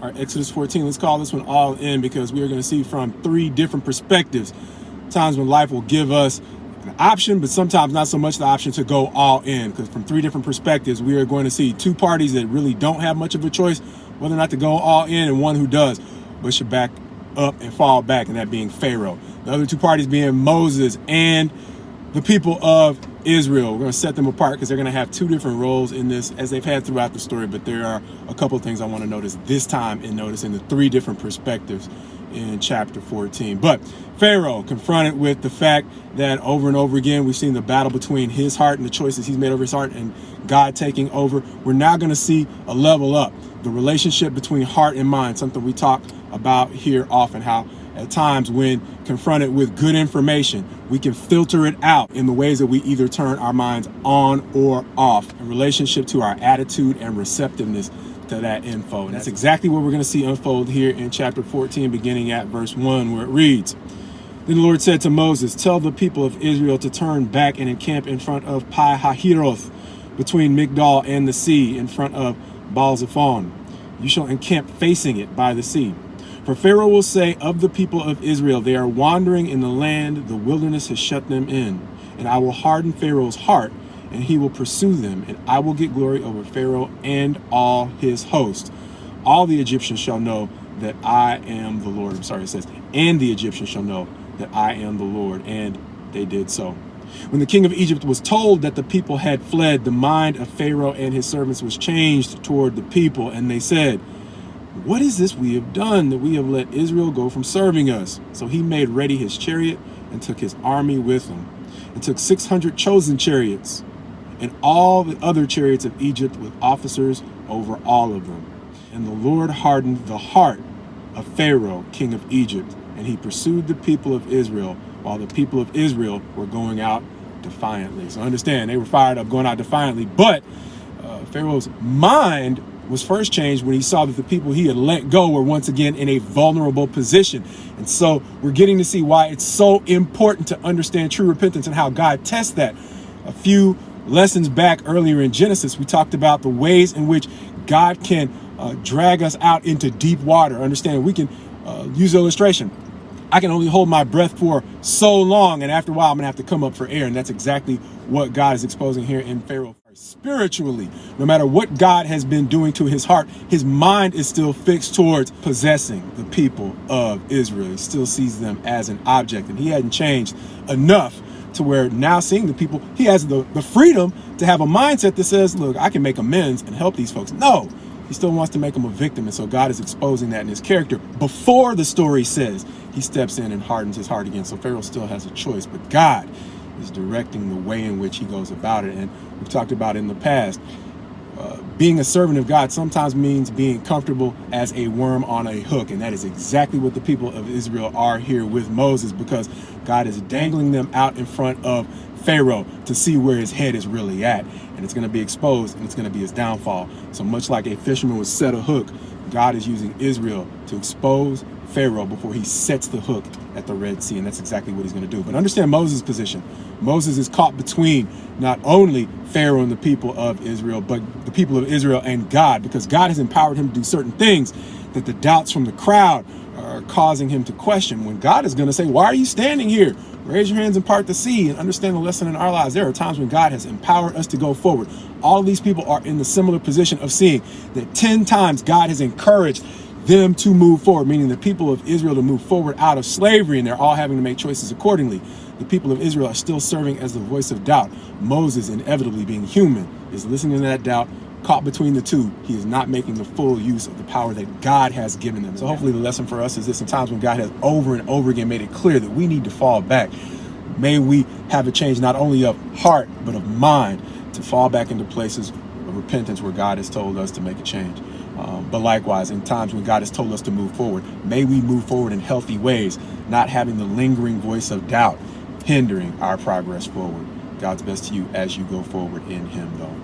All right, Exodus 14, let's call this one all in because we are going to see from 3 different perspectives. Times when life will give us an option, but sometimes not so much the option to go all in, because from 3 different perspectives, we are going to see 2 parties that really don't have much of a choice whether or not to go all in, and one who does, but should back up and fall back, and that being Pharaoh. The other 2 parties being Moses and the people of Israel. We're going to set them apart because they're going to have 2 different roles in this, as they've had throughout the story, but there are a couple of things I want to notice this time in noticing the 3 different perspectives in chapter 14. But Pharaoh, confronted with the fact that over and over again we've seen the battle between his heart and the choices he's made over his heart and God taking over, we're now going to see a level up. The relationship between heart and mind, something we talk about here often, how at times when confronted with good information, we can filter it out in the ways that we either turn our minds on or off in relationship to our attitude and receptiveness to that info. And that's exactly what we're going to see unfold here in chapter 14, beginning at verse 1, where it reads, "Then the Lord said to Moses, tell the people of Israel to turn back and encamp in front of Pi-hahiroth, between Migdal and the sea, in front of Baal-zephon. You shall encamp facing it by the sea. For Pharaoh will say of the people of Israel, they are wandering in the land, the wilderness has shut them in. And I will harden Pharaoh's heart, and he will pursue them, and I will get glory over Pharaoh and all his host. All the Egyptians shall know that I am the Lord." I'm sorry, it says, "and the Egyptians shall know that I am the Lord." And they did so. When the king of Egypt was told that the people had fled, the mind of Pharaoh and his servants was changed toward the people, and they said, "What is this we have done, that we have let Israel go from serving us?" So he made ready his chariot and took his army with him, and took 600 chosen chariots, and all the other chariots of Egypt with officers over all of them. And the Lord hardened the heart of Pharaoh, king of Egypt, and he pursued the people of Israel, while the people of Israel were going out defiantly. So understand, they were fired up, going out defiantly, but Pharaoh's mind was first changed when he saw that the people he had let go were once again in a vulnerable position. And so we're getting to see why it's so important to understand true repentance and how God tests that. A few lessons back earlier in Genesis, we talked about the ways in which God can drag us out into deep water. Understand, we can use illustration. I can only hold my breath for so long, and after a while I'm gonna have to come up for air. And that's exactly what God is exposing here in Pharaoh. Spiritually, no matter what God has been doing to his heart, his mind is still fixed towards possessing the people of Israel. He still sees them as an object, and he hadn't changed enough to where now seeing the people, he has the freedom to have a mindset that says, look, I can make amends and help these folks. No, he still wants to make them a victim. And so God is exposing that in his character before the story says he steps in and hardens his heart again. So Pharaoh still has a choice, but God is directing the way in which he goes about it. And we've talked about in the past, being a servant of God sometimes means being comfortable as a worm on a hook. And that is exactly what the people of Israel are here with Moses, because God is dangling them out in front of Pharaoh to see where his head is really at. And it's going to be exposed, and it's going to be his downfall. So much like a fisherman would set a hook, God is using Israel to expose Pharaoh before he sets the hook at the Red Sea. And that's exactly what he's going to do. But understand Moses' position. Moses is caught between not only Pharaoh and the people of Israel, but the people of Israel and God, because God has empowered him to do certain things that the doubts from the crowd are causing him to question, when God is going to say, why are you standing here? Raise your hands and part the sea. And understand the lesson in our lives. There are times when God has empowered us to go forward. All of these people are in the similar position of seeing that 10 times God has encouraged them to move forward, meaning the people of Israel to move forward out of slavery, and they're all having to make choices accordingly. The people of Israel are still serving as the voice of doubt. Moses, inevitably being human, is listening to that doubt, caught between the two. He is not making the full use of the power that God has given them. So hopefully the lesson for us is this: in times when God has over and over again made it clear that we need to fall back, may we have a change not only of heart, but of mind, to fall back into places of repentance where God has told us to make a change. But likewise, in times when God has told us to move forward, may we move forward in healthy ways, not having the lingering voice of doubt hindering our progress forward. God's best to you as you go forward in him, though.